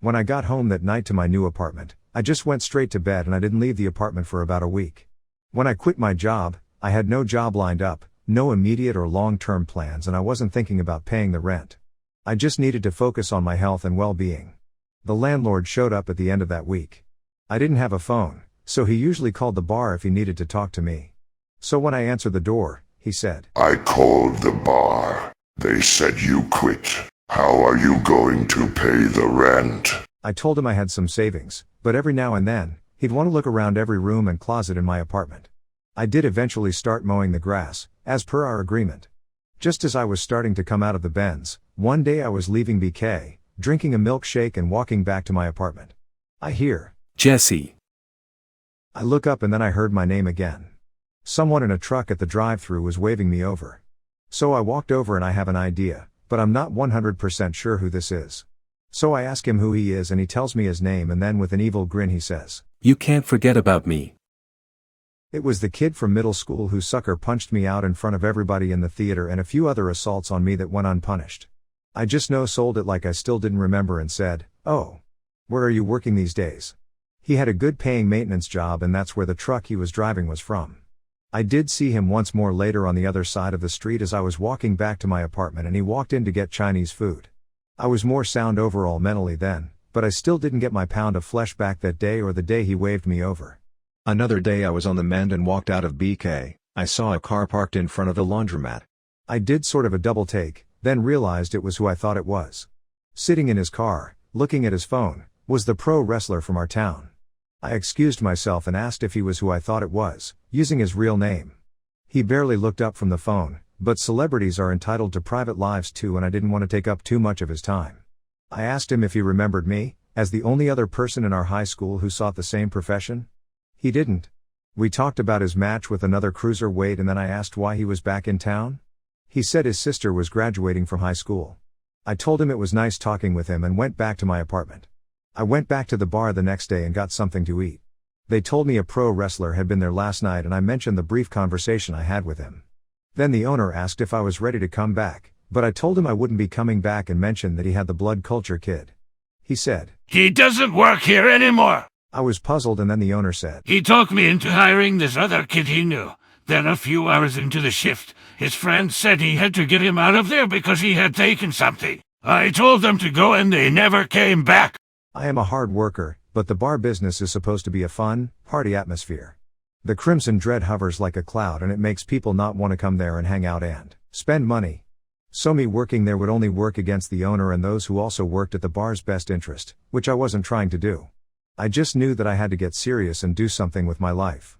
When I got home that night to my new apartment, I just went straight to bed and I didn't leave the apartment for about a week. When I quit my job, I had no job lined up, no immediate or long-term plans, and I wasn't thinking about paying the rent. I just needed to focus on my health and well-being. The landlord showed up at the end of that week. I didn't have a phone, so he usually called the bar if he needed to talk to me. So when I answered the door, he said, "I called the bar. They said you quit. How are you going to pay the rent?" I told him I had some savings, but every now and then, he'd want to look around every room and closet in my apartment. I did eventually start mowing the grass, as per our agreement. Just as I was starting to come out of the Benz, one day I was leaving BK, drinking a milkshake and walking back to my apartment. I hear, "Jesse." I look up and then I heard my name again. Someone in a truck at the drive-thru was waving me over. So I walked over and I have an idea, but I'm not 100% sure who this is. So I ask him who he is and he tells me his name, and then with an evil grin he says, "You can't forget about me." It was the kid from middle school who sucker punched me out in front of everybody in the theater and a few other assaults on me that went unpunished. I just no-sold it like I still didn't remember and said, "Oh. Where are you working these days?" He had a good paying maintenance job and that's where the truck he was driving was from. I did see him once more later on the other side of the street as I was walking back to my apartment, and he walked in to get Chinese food. I was more sound overall mentally then, but I still didn't get my pound of flesh back that day or the day he waved me over. Another day I was on the mend and walked out of BK, I saw a car parked in front of the laundromat. I did sort of a double take, then realized it was who I thought it was. Sitting in his car, looking at his phone, was the pro wrestler from our town. I excused myself and asked if he was who I thought it was, using his real name. He barely looked up from the phone, but celebrities are entitled to private lives too, and I didn't want to take up too much of his time. I asked him if he remembered me, as the only other person in our high school who sought the same profession. He didn't. We talked about his match with another cruiserweight and then I asked why he was back in town. He said his sister was graduating from high school. I told him it was nice talking with him and went back to my apartment. I went back to the bar the next day and got something to eat. They told me a pro wrestler had been there last night and I mentioned the brief conversation I had with him. Then the owner asked if I was ready to come back, but I told him I wouldn't be coming back and mentioned that he had the blood culture kid. He said, "He doesn't work here anymore." I was puzzled and then the owner said, "He talked me into hiring this other kid he knew. Then a few hours into the shift, his friend said he had to get him out of there because he had taken something. I told them to go and they never came back." I am a hard worker, but the bar business is supposed to be a fun, party atmosphere. The Crimson Dread hovers like a cloud and it makes people not want to come there and hang out and spend money. So me working there would only work against the owner and those who also worked at the bar's best interest, which I wasn't trying to do. I just knew that I had to get serious and do something with my life.